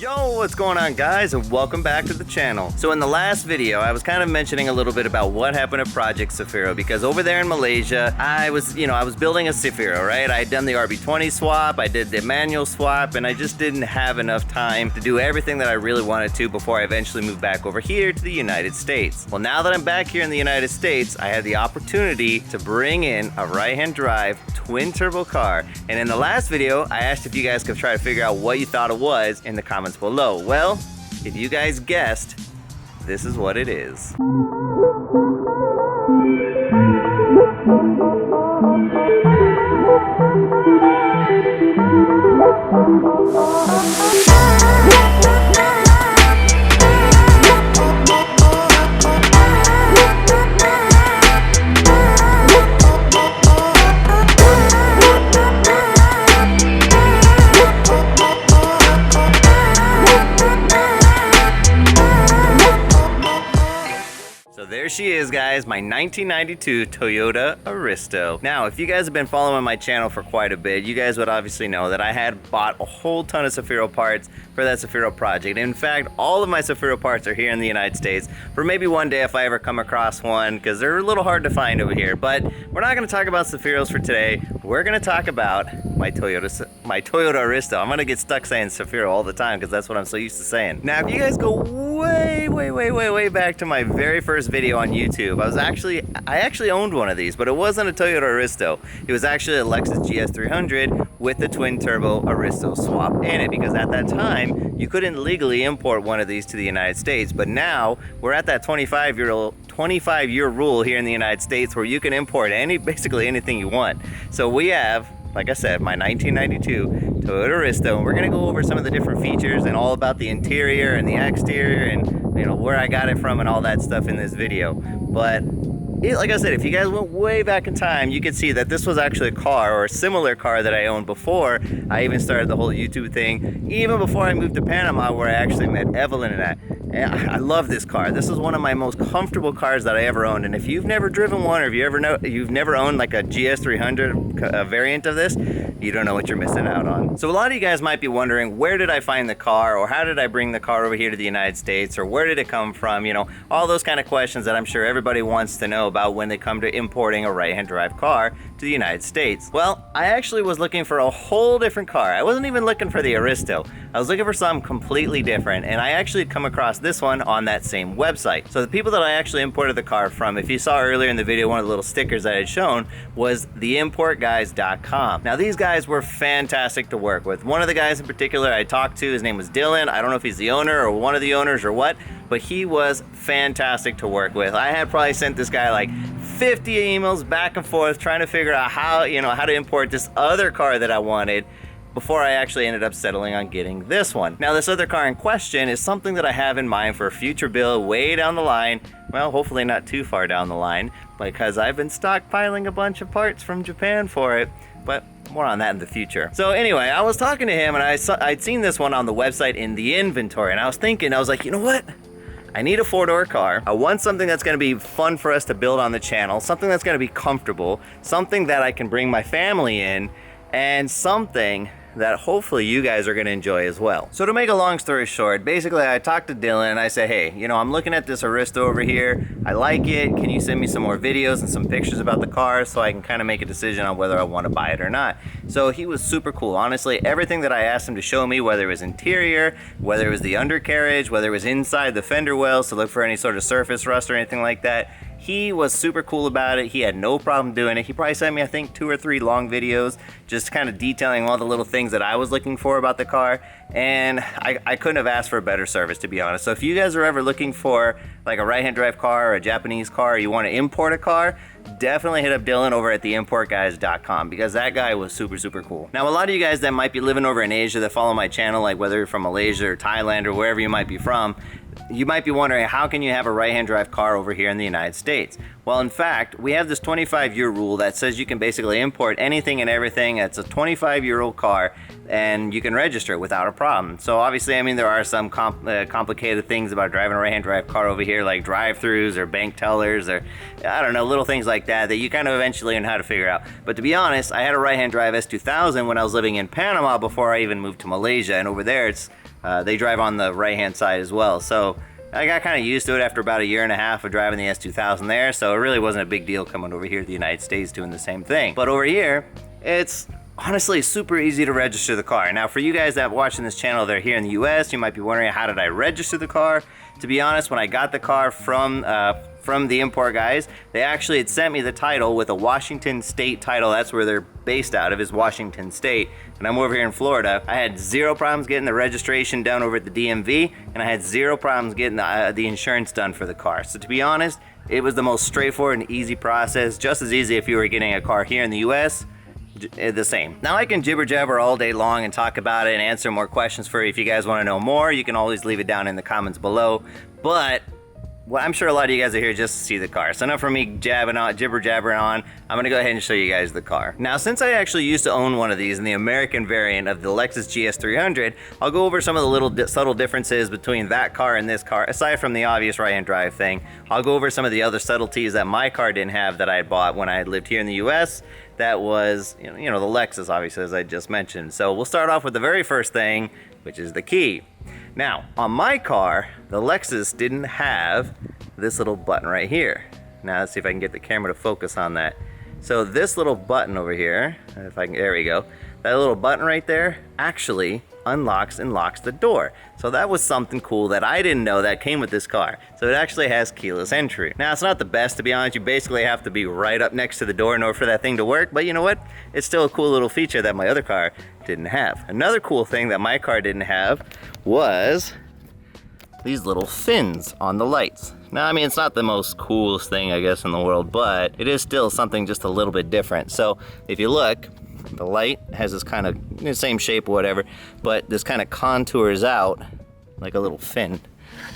Yo, what's going on, guys, and welcome back to the channel. So in the last video, I was kind of mentioning a little bit about what happened to Project Zafiro, because over there in Malaysia, I was building a Zafiro, right? I had done the RB20 swap, I did the manual swap, and I just didn't have enough time to do everything that I really wanted to before I eventually moved back over here to the United States. Well, now that I'm back here in the United States, I had the opportunity to bring in a right-hand drive twin turbo car. And in the last video, I asked if you guys could try to figure out what you thought it was in the comments below. Well, if you guys guessed, this is what it is. There she is, guys, my 1992 Toyota Aristo. Now, if you guys have been following my channel for quite a bit, you guys would obviously know that I had bought a whole ton of Zafiro parts for that Zafiro project. In fact, all of my Zafiro parts are here in the United States for maybe one day if I ever come across one, because they're a little hard to find over here. But we're not going to talk about Zafiros for today. We're going to talk about my Toyota Aristo. I'm going to get stuck saying Zafiro all the time because that's what I'm so used to saying. Now, if you guys go way back to my very first video on YouTube, I actually owned one of these, but it wasn't a Toyota Aristo. It was actually a Lexus GS300 with the twin turbo Aristo swap in it, because at that time you couldn't legally import one of these to the United States. But now we're at that 25-year rule here in the United States where you can import basically anything you want. So we have, like I said, my 1992 Toyota Aristo, and we're gonna go over some of the different features and all about the interior and the exterior and where I got it from and all that stuff in this video. But like I said, if you guys went way back in time, you could see that this was actually a car or a similar car that I owned before I even started the whole YouTube thing, even before I moved to Panama, where I actually met Evelyn and that. And I love this car. This is one of my most comfortable cars that I ever owned. And if you've never driven one, or if you've never owned like a GS300 variant of this, you don't know what you're missing out on. So a lot of you guys might be wondering, where did I find the car, or how did I bring the car over here to the United States, or where did it come from? All those kind of questions that I'm sure everybody wants to know about when they come to importing a right-hand drive car to the United States. Well, I actually was looking for a whole different car. I wasn't even looking for the Aristo. I was looking for something completely different, and I actually had come across this one on that same website. So the people that I actually imported the car from, if you saw earlier in the video, one of the little stickers that I had shown was theimportguys.com. Now, these guys were fantastic to work with. One of the guys in particular I talked to, his name was Dylan. I don't know if he's the owner or one of the owners or what, but he was fantastic to work with. I had probably sent this guy like 50 emails back and forth trying to figure out how to import this other car that I wanted, before I actually ended up settling on getting this one. Now, this other car in question is something that I have in mind for a future build way down the line. Well, hopefully not too far down the line, because I've been stockpiling a bunch of parts from Japan for it, but more on that in the future. So anyway, I was talking to him, and I'd seen this one on the website in the inventory, and I was like, you know what? I need a four-door car. I want something that's gonna be fun for us to build on the channel, something that's gonna be comfortable, something that I can bring my family in, and something that hopefully you guys are going to enjoy as well. So to make a long story short, basically I talked to Dylan and I said, hey, I'm looking at this Aristo over here. I like it. Can you send me some more videos and some pictures about the car so I can kind of make a decision on whether I want to buy it or not? So he was super cool. Honestly, everything that I asked him to show me, whether it was interior, whether it was the undercarriage, whether it was inside the fender wells to look for any sort of surface rust or anything like that, he was super cool about it. He had no problem doing it. He probably sent me, I think, 2 or 3 long videos just kind of detailing all the little things that I was looking for about the car. And I couldn't have asked for a better service, to be honest. So if you guys are ever looking for like a right-hand drive car or a Japanese car, or you want to import a car, definitely hit up Dylan over at theimportguys.com, because that guy was super cool. Now, a lot of you guys that might be living over in Asia that follow my channel, like whether you're from Malaysia or Thailand or wherever you might be from, you might be wondering, how can you have a right-hand drive car over here in the United States? Well, in fact, we have this 25-year rule that says you can basically import anything and everything that's a 25-year-old car, and you can register it without a problem. So obviously, I mean, there are some complicated things about driving a right-hand drive car over here, like drive-throughs or bank tellers or, I don't know, little things like that that you kind of eventually learn how to figure out. But to be honest, I had a right-hand drive S2000 when I was living in Panama before I even moved to Malaysia, and over there it's They drive on the right-hand side as well. So I got kind of used to it after about a year and a half of driving the S2000 there, so it really wasn't a big deal coming over here to the United States doing the same thing. But over here, it's honestly super easy to register the car. Now for you guys that are watching this channel that are here in the US, you might be wondering, how did I register the car? To be honest, when I got the car from the import guys, they actually had sent me the title with a Washington State title. That's where they're based out of, is Washington State. And I'm over here in Florida. I had zero problems getting the registration done over at the DMV, and I had zero problems getting the insurance done for the car. So to be honest, it was the most straightforward and easy process, just as easy if you were getting a car here in the US. The same. Now I can jibber jabber all day long and talk about it and answer more questions for you. If you guys want to know more, you can always leave it down in the comments below. But well, I'm sure a lot of you guys are here just to see the car. So enough from me jibber jabbering on. I'm gonna go ahead and show you guys the car. Now, since I actually used to own one of these in the American variant of the Lexus GS300, I'll go over some of the little subtle differences between that car and this car, aside from the obvious right-hand drive thing. I'll go over some of the other subtleties that my car didn't have that I had bought when I had lived here in the US. That was, you know, the Lexus, obviously, as I just mentioned. So we'll start off with the very first thing, which is the key. Now, on my car, the Lexus didn't have this little button right here. Now, let's see if I can get the camera to focus on that. So this little button over here, if I can, there we go. That little button right there actually unlocks and locks the door. So that was something cool that I didn't know that came with this car. So it actually has keyless entry. Now, it's not the best, to be honest. You basically have to be right up next to the door in order for that thing to work, but you know what? It's still a cool little feature that my other car didn't have. Another cool thing that my car didn't have was these little fins on the lights. Now, I mean, it's not the most coolest thing, I guess, in the world, but it is still something just a little bit different. So if you look, the light has this kind of same shape or whatever, but this kind of contours out like a little fin.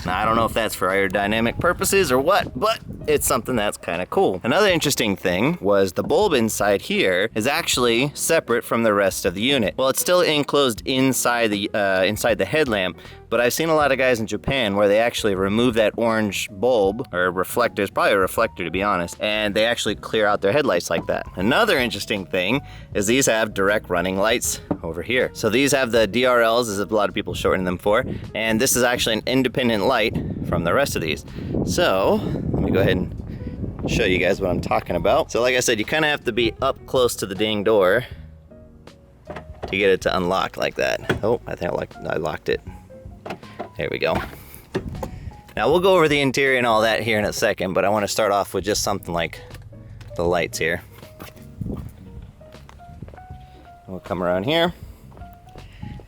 Now, I don't know if that's for aerodynamic purposes or what, but it's something that's kind of cool. Another interesting thing was the bulb inside here is actually separate from the rest of the unit. Well, it's still enclosed inside the headlamp, but I've seen a lot of guys in Japan where they actually remove that orange bulb, or reflector, it's probably a reflector to be honest, and they actually clear out their headlights like that. Another interesting thing is these have direct running lights over here. So these have the DRLs, as a lot of people shorten them for, and this is actually an independent light from the rest of these. So let me go ahead and show you guys what I'm talking about. So like I said, you kind of have to be up close to the dang door to get it to unlock like that. Oh, I think I locked it. There we go. Now we'll go over the interior and all that here in a second, but I want to start off with just something like the lights here. We'll come around here,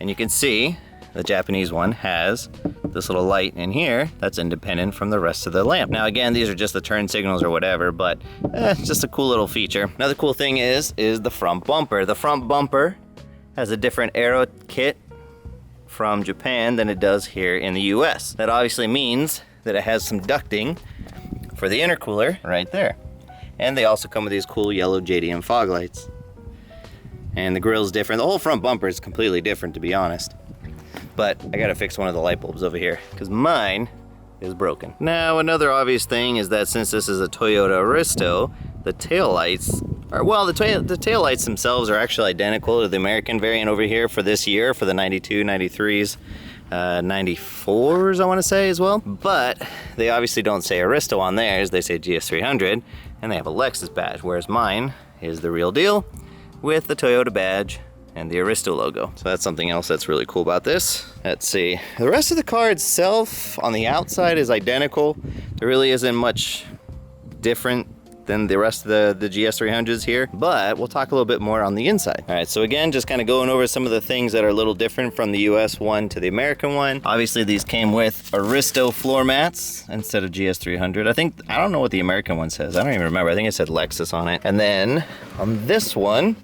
and you can see the Japanese one has this little light in here that's independent from the rest of the lamp. Now again, these are just the turn signals or whatever, but it's just a cool little feature. Another cool thing is the front bumper. The front bumper has a different aero kit from Japan than it does here in the US. That obviously means that it has some ducting for the intercooler right there. And they also come with these cool yellow JDM fog lights. And the grill's different. The whole front bumper is completely different, to be honest. But I gotta fix one of the light bulbs over here because mine is broken. Now, another obvious thing is that since this is a Toyota Aristo, the taillights are, well, the taillights themselves are actually identical to the American variant over here for this year, for the 92, 93s, 94s, I wanna say as well. But they obviously don't say Aristo on theirs, they say GS300, and they have a Lexus badge, whereas mine is the real deal with the Toyota badge and the Aristo logo. So that's something else that's really cool about this. Let's see. The rest of the car itself on the outside is identical. There really isn't much different than the rest of the GS300s here, but we'll talk a little bit more on the inside. All right, so again, just kind of going over some of the things that are a little different from the US one to the American one. Obviously, these came with Aristo floor mats instead of GS300. I don't know what the American one says. I don't even remember. I think it said Lexus on it. And then on this one,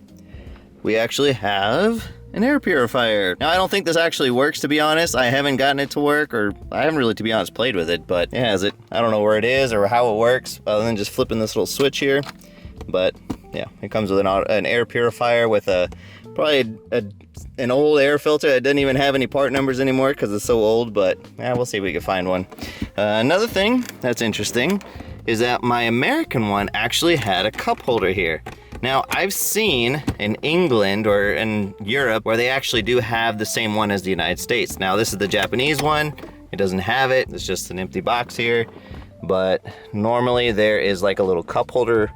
we actually have an air purifier. Now, I don't think this actually works, to be honest. I haven't gotten it to work, or I haven't really, to be honest, played with it, but it has it. I don't know where it is or how it works, other than just flipping this little switch here. But yeah, it comes with an air purifier with probably an old air filter that doesn't even have any part numbers anymore because it's so old, but yeah, we'll see if we can find one. Another thing that's interesting is that my American one actually had a cup holder here. Now, I've seen in England or in Europe where they actually do have the same one as the United States. Now, this is the Japanese one. It doesn't have it. It's just an empty box here. But normally there is like a little cup holder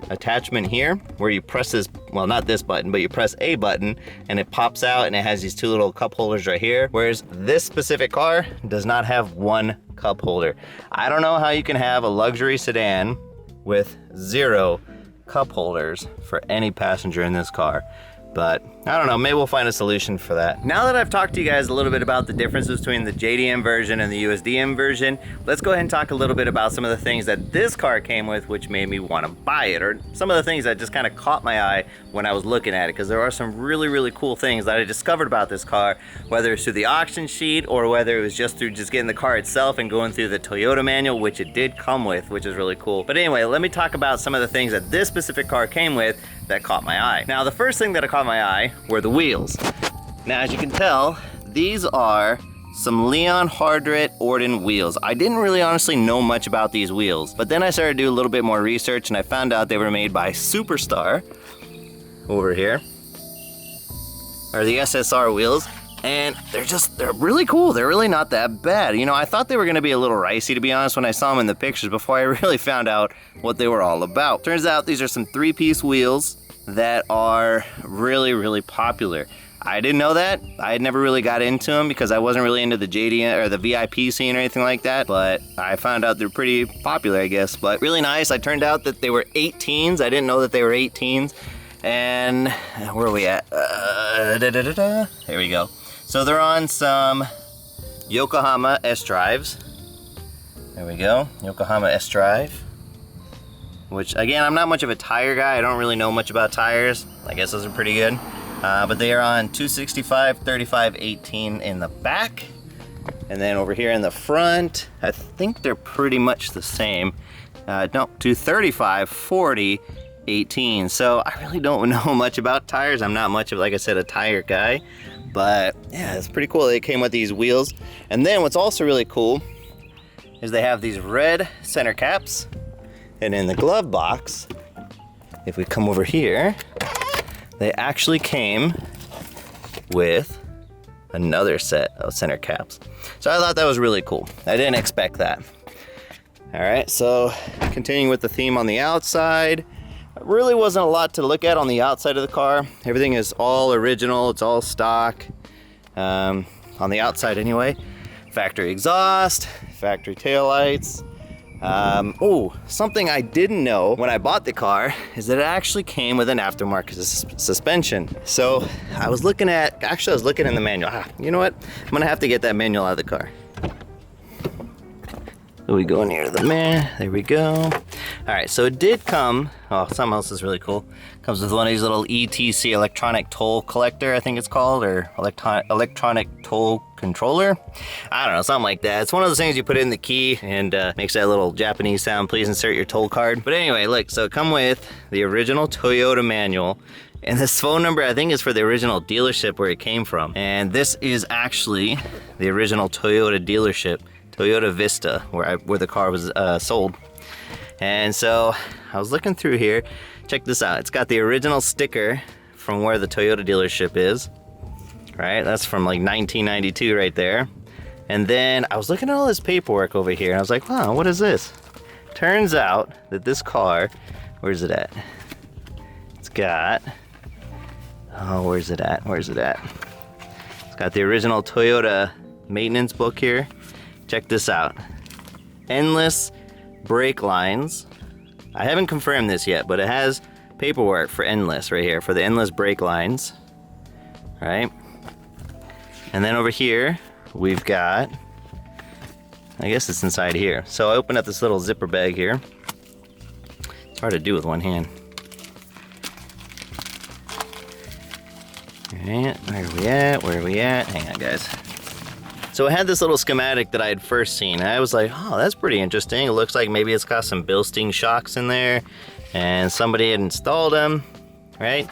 attachment here where you press this, well, not this button, but you press a button and it pops out and it has these two little cup holders right here. Whereas this specific car does not have one cup holder. I don't know how you can have a luxury sedan with 0 cup holders for any passenger in this car. But I don't know, maybe we'll find a solution for that. Now that I've talked to you guys a little bit about the differences between the JDM version and the USDM version, let's go ahead and talk a little bit about some of the things that this car came with which made me want to buy it, or some of the things that just kind of caught my eye when I was looking at it, because there are some really cool things that I discovered about this car, whether it's through the auction sheet or whether it was just through just getting the car itself and going through the Toyota manual, which it did come with, which is really cool. But anyway, let me talk about some of the things that this specific car came with that caught my eye. Now, the first thing that caught my eye were the wheels. Now, as you can tell, these are some Leon Hardret Orden wheels. I didn't really honestly know much about these wheels, but then I started to do a little bit more research and I found out they were made by Superstar over here, or the SSR wheels, and they're really cool. They're really not that bad. You know, I thought they were gonna be a little ricey, to be honest, when I saw them in the pictures before I really found out what they were all about. Turns out these are some 3-piece wheels that are really popular. I didn't know that. I had never really got into them because I wasn't really into the JDM or the VIP scene or anything like that, but I found out they're pretty popular, I guess. But really nice. I turned out that they were 18s. I didn't know that they were 18s. And where are we at? There we go. So they're on some Yokohama S-Drives. There we go, Yokohama S-Drive. Which, again, I'm not much of a tire guy. I don't really know much about tires. I guess those are pretty good. But they are on 265, 35, 18 in the back. And then over here in the front, I think they're pretty much the same. No, 235, 40, 18. So I really don't know much about tires. I'm not much of, like I said, a tire guy. But yeah, it's pretty cool. They came with these wheels. And then what's also really cool is they have these red center caps. And in the glove box, if we come over here, they actually came with another set of center caps. So I thought that was really cool. I didn't expect that. All right, so continuing with the theme on the outside, really wasn't a lot to look at on the outside of the car. Everything is all original, it's all stock. On the outside anyway. Factory exhaust, factory taillights. Oh, something I didn't know when I bought the car is that it actually came with an aftermarket suspension. So I was looking in the manual. You know what? I'm gonna have to get that manual out of the car. So we go in here to the there we go. All right, so it did come, oh, something else is really cool. Comes with one of these little ETC, electronic toll collector, I think it's called, or electronic toll controller. I don't know, something like that. It's one of those things you put in the key and makes that little Japanese sound, please insert your toll card. But anyway, look, so it come with the original Toyota manual. And this phone number, I think, is for the original dealership where it came from. And this is actually the original Toyota dealership, Toyota Vista, where the car was sold. And so I was looking through here. Check this out. It's got the original sticker from where the Toyota dealership is. Right? That's from like 1992 right there. And then I was looking at all this paperwork over here and I was like, wow, what is this? Turns out that this car, where's it at? It's got, oh, where's it at? Where's it at? It's got the original Toyota maintenance book here. Check this out. Endless brake lines. I haven't confirmed this yet, but it has paperwork for endless right here, for the endless brake lines. Right? And then over here, we've got, I guess it's inside here. So I opened up this little zipper bag here. It's hard to do with one hand. Alright, where are we at? Where are we at? Hang on, guys. So it had this little schematic that I had first seen. And I was like, oh, that's pretty interesting. It looks like maybe it's got some Bilstein shocks in there and somebody had installed them, right?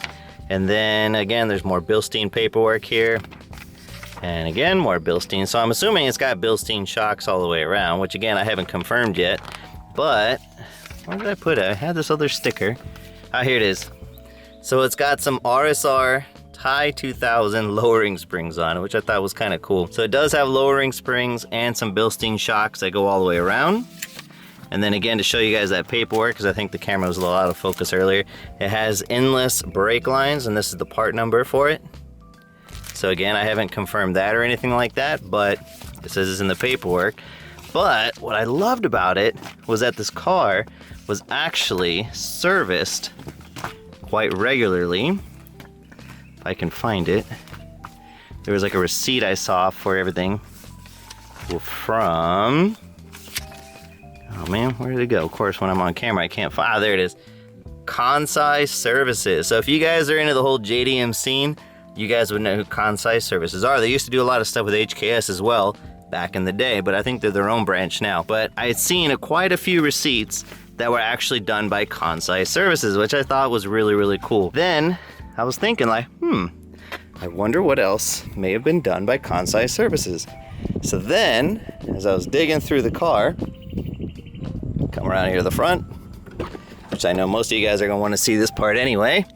And then again, there's more Bilstein paperwork here. And again, more Bilstein. So I'm assuming it's got Bilstein shocks all the way around, which again, I haven't confirmed yet. But where did I put it? I had this other sticker. Oh, here it is. So it's got some RSR Thai 2000 lowering springs on it, which I thought was kind of cool. So it does have lowering springs and some Bilstein shocks that go all the way around. And then again, to show you guys that paperwork, because I think the camera was a little out of focus earlier, it has endless brake lines, and this is the part number for it. So again, I haven't confirmed that or anything like that, but it says it's in the paperwork. But what I loved about it was that this car was actually serviced quite regularly. If I can find it. There was like a receipt I saw for everything from, oh man, where did it go? Of course, when I'm on camera, I can't find, there it is. Kansai Services. So if you guys are into the whole JDM scene, you guys would know who Kansai Services are. They used to do a lot of stuff with HKS as well back in the day, but I think they're their own branch now. But I had seen quite a few receipts that were actually done by Kansai Services, which I thought was really, really cool. Then I was thinking like, I wonder what else may have been done by Kansai Services. So then, as I was digging through the car, come around here to the front, which I know most of you guys are gonna wanna see this part anyway.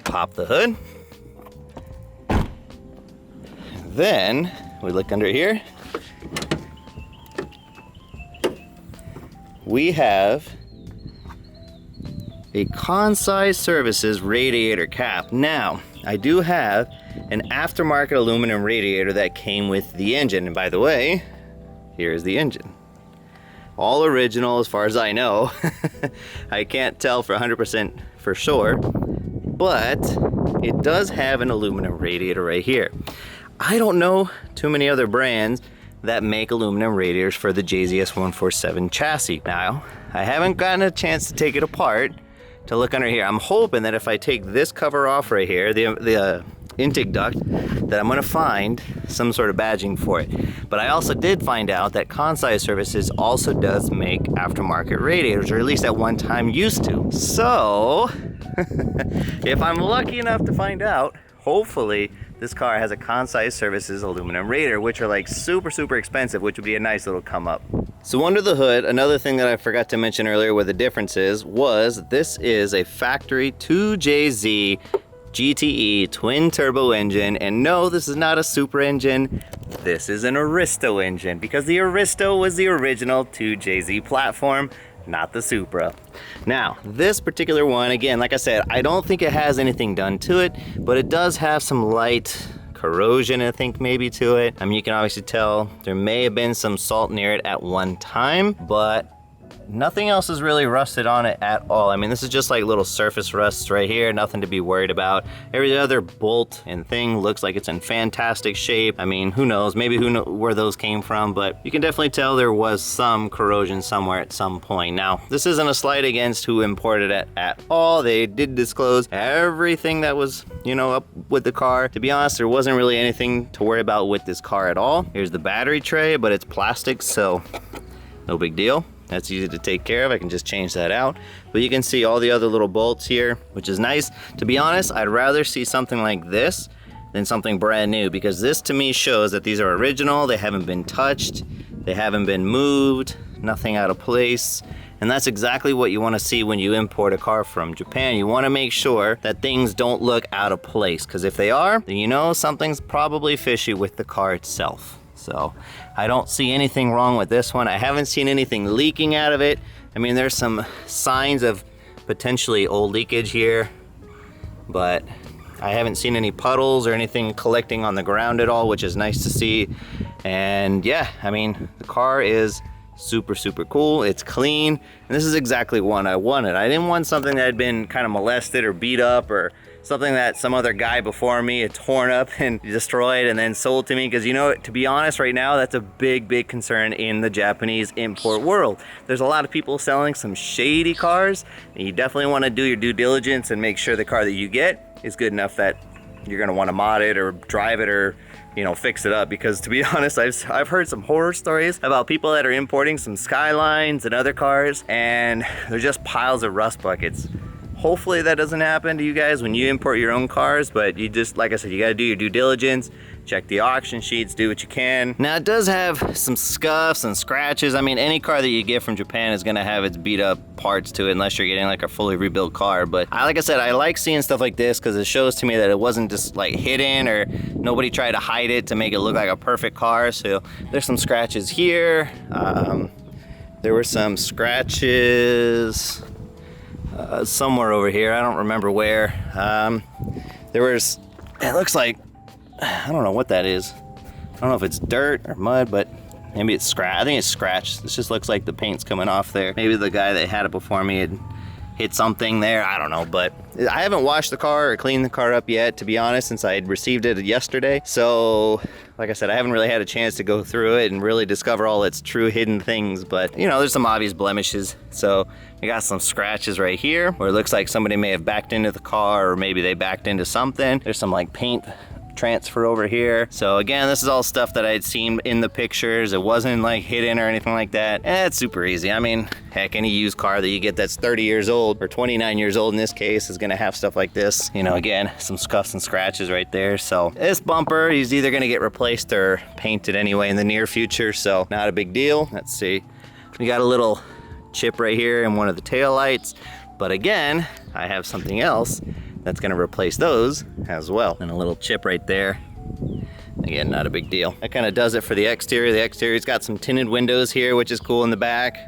Pop the hood. Then, we look under here. We have a Kansai Services radiator cap. Now, I do have an aftermarket aluminum radiator that came with the engine. And by the way, here's the engine. All original as far as I know. I can't tell for 100% for sure, but it does have an aluminum radiator right here. I don't know too many other brands that make aluminum radiators for the JZS 147 chassis. Now, I haven't gotten a chance to take it apart to look under here. I'm hoping that if I take this cover off right here, the intake duct, that I'm gonna find some sort of badging for it. But I also did find out that Kansai Services also does make aftermarket radiators, or at least at one time used to. So, if I'm lucky enough to find out, hopefully this car has a Kansai Services aluminum radiator, which are like super, super expensive, which would be a nice little come up. So under the hood, another thing that I forgot to mention earlier where the difference is, was this is a factory 2JZ GTE twin turbo engine. And no, this is not a super engine. This is an Aristo engine, because the Aristo was the original 2JZ platform, not the Supra. Now, this particular one, again, like I said, I don't think it has anything done to it, but it does have some light corrosion, I think, maybe to it. I mean, you can obviously tell there may have been some salt near it at one time, but nothing else is really rusted on it at all. I mean, this is just like little surface rusts right here, nothing to be worried about. Every other bolt and thing looks like it's in fantastic shape. I mean, who knows, maybe where those came from, but you can definitely tell there was some corrosion somewhere at some point. Now, this isn't a slight against who imported it at all. They did disclose everything that was, you know, up with the car. To be honest, there wasn't really anything to worry about with this car at all. Here's the battery tray, but it's plastic, so no big deal. That's easy to take care of. I can just change that out. But you can see all the other little bolts here, which is nice. To be honest, I'd rather see something like this than something brand new, because this to me shows that these are original, they haven't been touched, they haven't been moved, nothing out of place. And that's exactly what you want to see when you import a car from Japan. You want to make sure that things don't look out of place, because if they are, then you know something's probably fishy with the car itself. So I don't see anything wrong with this one. I haven't seen anything leaking out of it. I mean, there's some signs of potentially old leakage here, but I haven't seen any puddles or anything collecting on the ground at all, which is nice to see. And yeah, I mean, the car is super, super cool. It's clean. And this is exactly what I wanted. I didn't want something that had been kind of molested or beat up, or something that some other guy before me had torn up and destroyed and then sold to me. Because, you know, to be honest, right now, that's a big, big concern in the Japanese import world. There's a lot of people selling some shady cars, and you definitely want to do your due diligence and make sure the car that you get is good enough that you're going to want to mod it or drive it or, you know, fix it up. Because to be honest, I've heard some horror stories about people that are importing some Skylines and other cars, and they're just piles of rust buckets. Hopefully that doesn't happen to you guys when you import your own cars, but you just, like I said, you gotta do your due diligence, check the auction sheets, do what you can. Now it does have some scuffs and scratches. I mean, any car that you get from Japan is gonna have its beat up parts to it unless you're getting like a fully rebuilt car. But like I said, I like seeing stuff like this because it shows to me that it wasn't just like hidden or nobody tried to hide it to make it look like a perfect car. So there's some scratches here. There were some scratches somewhere over here. I don't remember where. There was, it looks like, I don't know what that is. I don't know if it's dirt or mud, but maybe it's scratch. I think it's scratched. This just looks like the paint's coming off there. Maybe the guy that had it before me had hit something there. I don't know, but I haven't washed the car or cleaned the car up yet, to be honest, since I had received it yesterday. So, like I said, I haven't really had a chance to go through it and really discover all its true hidden things, but you know, there's some obvious blemishes. So we got some scratches right here where it looks like somebody may have backed into the car, or maybe they backed into something. There's some like paint transfer over here. So again, this is all stuff that I had seen in the pictures. It wasn't like hidden or anything like that. It's super easy. I mean, heck, any used car that you get that's 30 years old or 29 years old in this case is gonna have stuff like this. You know, again, some scuffs and scratches right there. So this bumper is either gonna get replaced or painted anyway in the near future, so not a big deal. Let's see. We got a little chip right here in one of the tail lights, but again, I have something else that's gonna replace those as well. And a little chip right there. Again, not a big deal. That kind of does it for the exterior. The exterior's got some tinted windows here, which is cool in the back.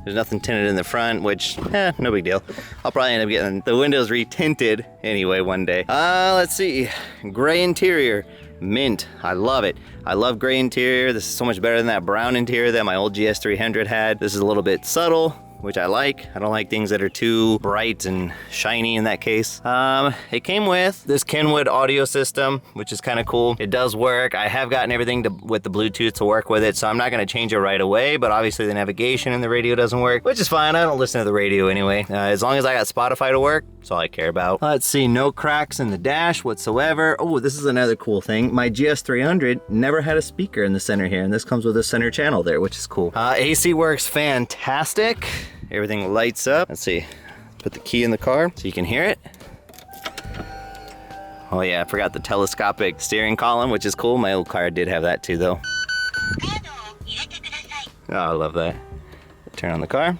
There's nothing tinted in the front, which, no big deal. I'll probably end up getting the windows re-tinted anyway one day. Let's see, gray interior, mint, I love it. I love gray interior. This is so much better than that brown interior that my old GS300 had. This is a little bit subtle, which I like. I don't like things that are too bright and shiny in that case. It came with this Kenwood audio system, which is kind of cool. It does work. I have gotten everything with the Bluetooth to work with it, so I'm not gonna change it right away, but obviously the navigation and the radio doesn't work, which is fine. I don't listen to the radio anyway. As long as I got Spotify to work, that's all I care about. Let's see, no cracks in the dash whatsoever. Oh, this is another cool thing. My GS300 never had a speaker in the center here, and this comes with a center channel there, which is cool. AC works fantastic. Everything lights up. Let's see, put the key in the car so you can hear it. Oh yeah, I forgot the telescopic steering column, which is cool. My old car did have that too though. Oh, I love that. Turn on the car.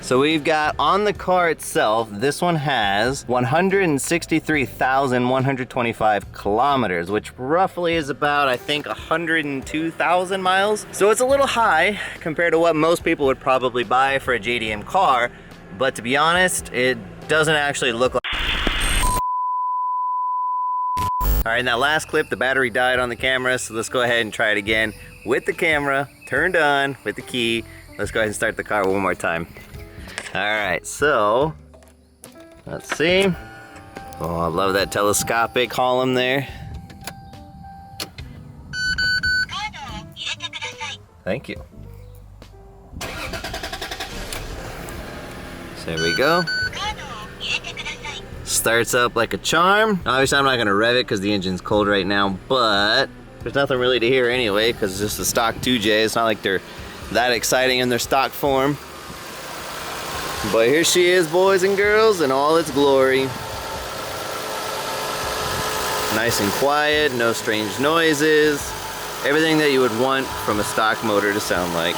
So we've got on the car itself, this one has 163,125 kilometers, which roughly is about, I think, 102,000 miles. So it's a little high compared to what most people would probably buy for a JDM car, but to be honest, it doesn't actually look like. All right, in that last clip, the battery died on the camera, so let's go ahead and try it again with the camera turned on, with the key. Let's go ahead and start the car one more time. All right, so let's see. Oh, I love that telescopic column there. Thank you. So there we go. Starts up like a charm. Obviously, I'm not gonna rev it because the engine's cold right now, but there's nothing really to hear anyway because it's just a stock 2J. It's not like they're that exciting in their stock form. But here she is, boys and girls, in all its glory. Nice and quiet, no strange noises. Everything that you would want from a stock motor to sound like.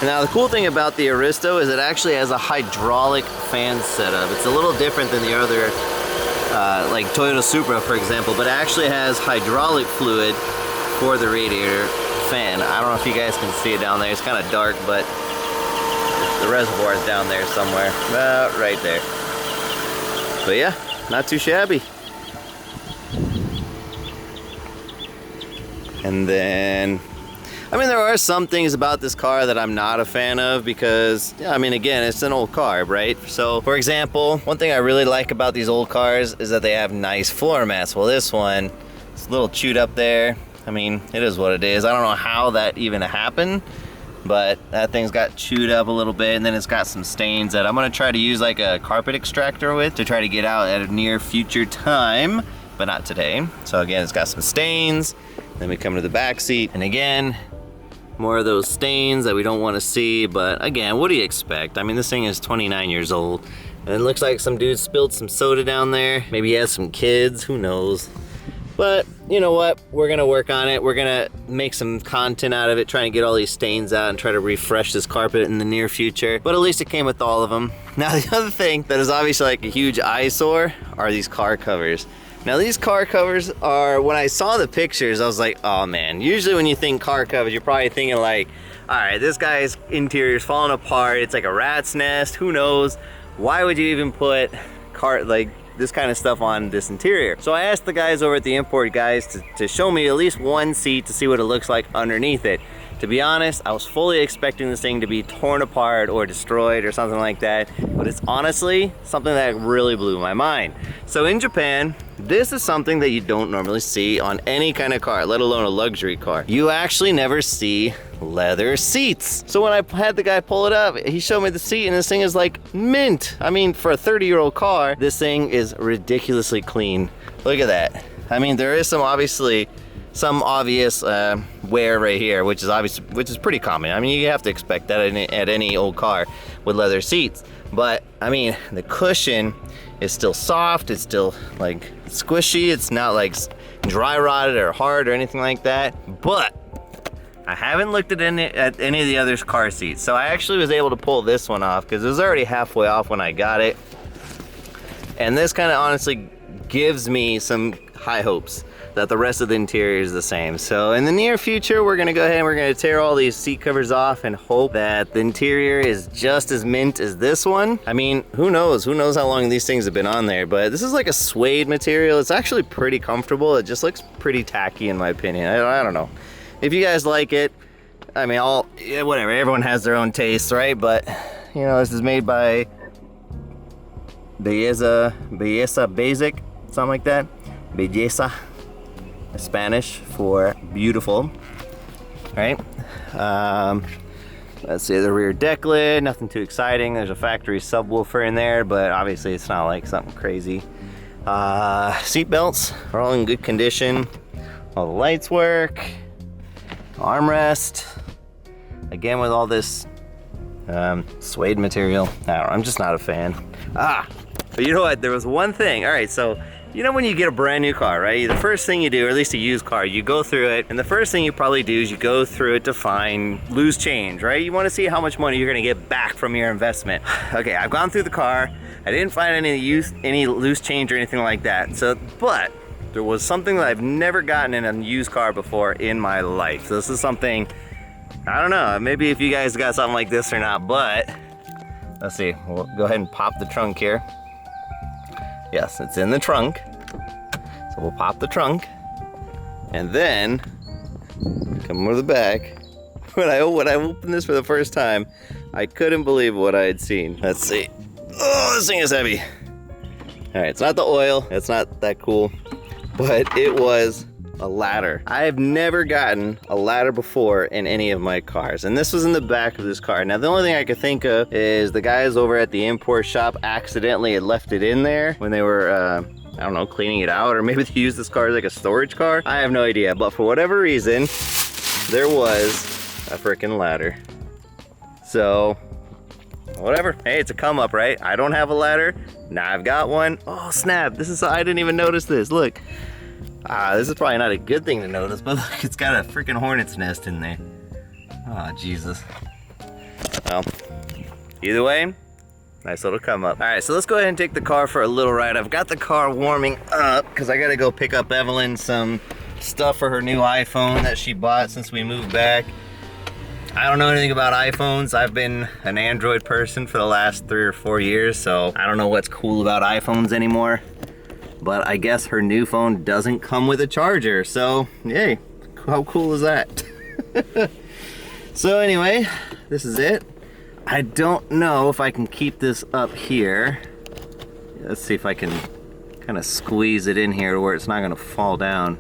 Now the cool thing about the Aristo is it actually has a hydraulic fan setup. It's a little different than the other, like Toyota Supra, for example, but it actually has hydraulic fluid for the radiator fan. I don't know if you guys can see it down there. It's kind of dark, but the reservoir is down there somewhere. About right there. But yeah, not too shabby. And then, I mean, there are some things about this car that I'm not a fan of because, I mean, again, it's an old car, right? So, for example, one thing I really like about these old cars is that they have nice floor mats. Well, this one, it's a little chewed up there. I mean, it is what it is. I don't know how that even happened, but that thing's got chewed up a little bit, and then it's got some stains that I'm gonna try to use like a carpet extractor with to try to get out at a near future time. but not today. So again, it's got some stains. Then we come to the back seat, and again, more of those stains that we don't want to see, but again, what do you expect? I mean, this thing is 29 years old, and it looks like some dude spilled some soda down there. Maybe he has some kids, who knows? But you know what? We're gonna work on it. We're gonna make some content out of it, trying to get all these stains out and try to refresh this carpet in the near future. But at least it came with all of them. Now the other thing that is obviously like a huge eyesore are these car covers. Now these car covers are, when I saw the pictures, I was like, oh man. Usually when you think car covers, you're probably thinking like, all right, this guy's interior is falling apart. It's like a rat's nest, who knows? Why would you even put this kind of stuff on this interior? So I asked the guys over at the import guys to show me at least one seat to see what it looks like underneath it. To be honest, I was fully expecting this thing to be torn apart or destroyed or something like that, but it's honestly something that really blew my mind. So in Japan, this is something that you don't normally see on any kind of car, let alone a luxury car. You actually never see leather seats. So when I had the guy pull it up, he showed me the seat, and this thing is like mint. I mean, for a 30-year-old car, this thing is ridiculously clean. Look at that. I mean, there is some obvious wear right here, which is pretty common. I mean, you have to expect that at any old car with leather seats. But I mean, the cushion is still soft. It's still like squishy. It's not like dry rotted or hard or anything like that. But I haven't looked at any of the other car seats. So I actually was able to pull this one off because it was already halfway off when I got it. And this kind of honestly gives me some high hopes that the rest of the interior is the same. So in the near future, we're gonna go ahead and we're gonna tear all these seat covers off and hope that the interior is just as mint as this one. I mean, who knows? Who knows how long these things have been on there, but this is like a suede material. It's actually pretty comfortable. It just looks pretty tacky in my opinion. I don't know. If you guys like it, I mean, whatever, everyone has their own taste, right? But, you know, this is made by Belleza Basic, something like that. Belleza. Spanish for beautiful, right? Let's see, the rear deck lid, nothing too exciting. There's a factory subwoofer in there, but obviously it's not like something crazy. Seat belts are all in good condition. All the lights work. Armrest, again with all this suede material. I don't know, I'm just not a fan. But you know what? There was one thing. All right, so you know when you get a brand new car, right? The first thing you do, or at least a used car, you go through it, and the first thing you probably do is you go through it to find loose change, right? You want to see how much money you're going to get back from your investment. Okay, I've gone through the car. I didn't find any loose change or anything like that. So, but there was something that I've never gotten in a used car before in my life. So this is something, I don't know, maybe if you guys got something like this or not, but let's see. We'll go ahead and pop the trunk here. Yes, it's in the trunk. So we'll pop the trunk and then come over the back. When I opened this for the first time, I couldn't believe what I had seen. Let's see. Oh, this thing is heavy. All right, it's not the oil. It's not that cool, but it was a ladder. I have never gotten a ladder before in any of my cars, and this was in the back of this car. Now the only thing I could think of is the guys over at the import shop accidentally had left it in there when they were I don't know, cleaning it out, or maybe they used this car as like a storage car. I have no idea, but for whatever reason there was a freaking ladder. So whatever, hey, it's a come up, right? I don't have a ladder, now I've got one. Oh snap, I didn't even notice this. Look, this is probably not a good thing to notice, but look, it's got a freaking hornet's nest in there. Oh, Jesus. Well, either way, nice little come up. All right, so let's go ahead and take the car for a little ride. I've got the car warming up because I gotta go pick up Evelyn some stuff for her new iPhone that she bought since we moved back. I don't know anything about iPhones. I've been an Android person for the last 3 or 4 years, so I don't know what's cool about iPhones anymore. But I guess her new phone doesn't come with a charger, so yay, how cool is that? So anyway, this is it. I don't know if I can keep this up here. Let's see if I can kind of squeeze it in here to where it's not gonna fall down.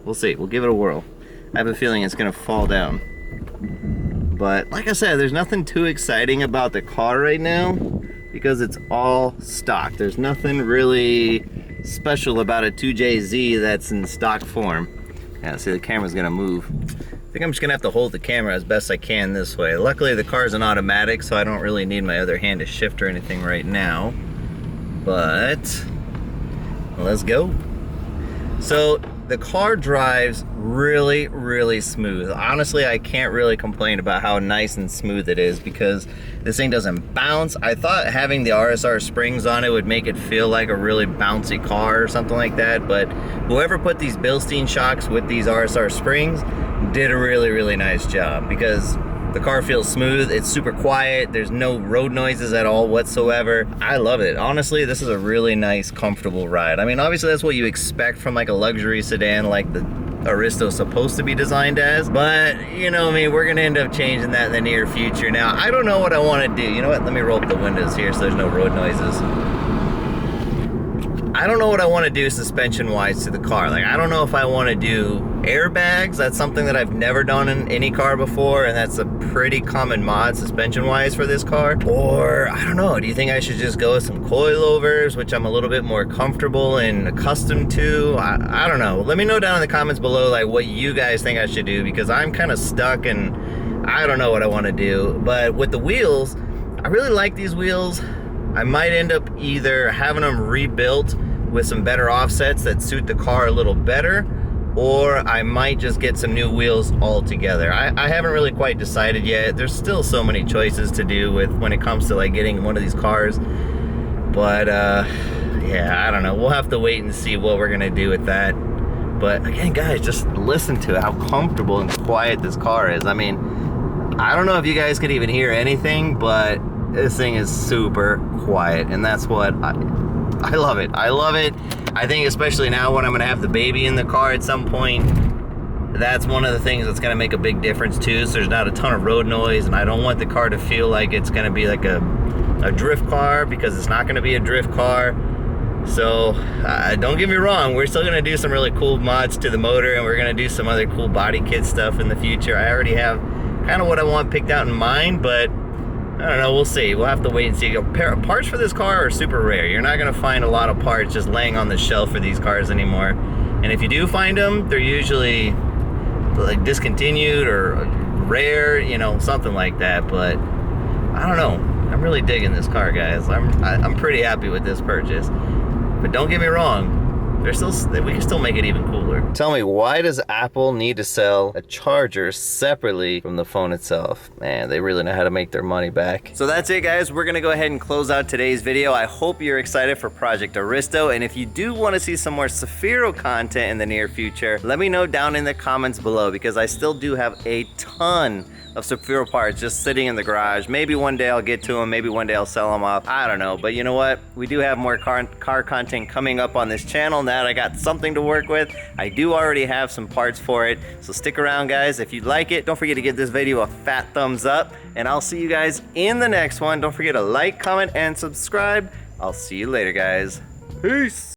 We'll see, we'll give it a whirl. I have a feeling it's gonna fall down. But like I said, there's nothing too exciting about the car right now, because it's all stock. There's nothing really special about a 2JZ that's in stock form. Yeah, see the camera's gonna move. I think I'm just gonna have to hold the camera as best I can this way. Luckily the car's an automatic, so I don't really need my other hand to shift or anything right now. But let's go. So the car drives really, really smooth. Honestly, I can't really complain about how nice and smooth it is because this thing doesn't bounce. I thought having the RSR springs on it would make it feel like a really bouncy car or something like that, but whoever put these Bilstein shocks with these RSR springs did a really, really nice job because the car feels smooth, it's super quiet, there's no road noises at all whatsoever. I love it. Honestly, this is a really nice, comfortable ride. I mean, obviously that's what you expect from like a luxury sedan like the Aristo is supposed to be designed as, but you know me, we're gonna end up changing that in the near future. Now, I don't know what I wanna do. You know what, let me roll up the windows here so there's no road noises. I don't know what I want to do suspension-wise to the car. Like, I don't know if I want to do airbags. That's something that I've never done in any car before, and that's a pretty common mod suspension-wise for this car. Or, I don't know, do you think I should just go with some coilovers, which I'm a little bit more comfortable and accustomed to? I don't know. Let me know down in the comments below, like, what you guys think I should do, because I'm kind of stuck and I don't know what I want to do. But with the wheels, I really like these wheels. I might end up either having them rebuilt with some better offsets that suit the car a little better, or I might just get some new wheels altogether. I haven't really quite decided yet. There's still so many choices to do with when it comes to like getting one of these cars. But yeah, I don't know. We'll have to wait and see what we're gonna do with that. But again, guys, just listen to how comfortable and quiet this car is. I mean, I don't know if you guys could even hear anything, but this thing is super quiet, and that's what I love it. I love it. I think especially now when I'm gonna have the baby in the car at some point, that's one of the things that's gonna make a big difference too. So there's not a ton of road noise, and I don't want the car to feel like it's gonna be like a drift car, because it's not gonna be a drift car. So don't get me wrong, we're still gonna do some really cool mods to the motor, and we're gonna do some other cool body kit stuff in the future. I already have kind of what I want picked out in mind, but I don't know, we'll see. We'll have to wait and see. Parts for this car are super rare. You're not gonna find a lot of parts just laying on the shelf for these cars anymore. And if you do find them, they're usually like discontinued or rare, you know, something like that. But I don't know. I'm really digging this car, guys. I'm pretty happy with this purchase. But don't get me wrong, we can still make it even cooler. Tell me, why does Apple need to sell a charger separately from the phone itself? Man, they really know how to make their money back. So that's it, guys. We're gonna go ahead and close out today's video. I hope you're excited for Project Aristo, and if you do want to see some more Safiro content in the near future, let me know down in the comments below, because I still do have a ton of Safiro parts just sitting in the garage. Maybe one day I'll get to them, maybe one day I'll sell them off. I don't know, but you know what? We do have more car content coming up on this channel now that I got something to work with. I do already have some parts for it, so stick around, guys. If you like it, don't forget to give this video a fat thumbs up, and I'll see you guys in the next one. Don't forget to like, comment, and subscribe. I'll see you later, guys. Peace.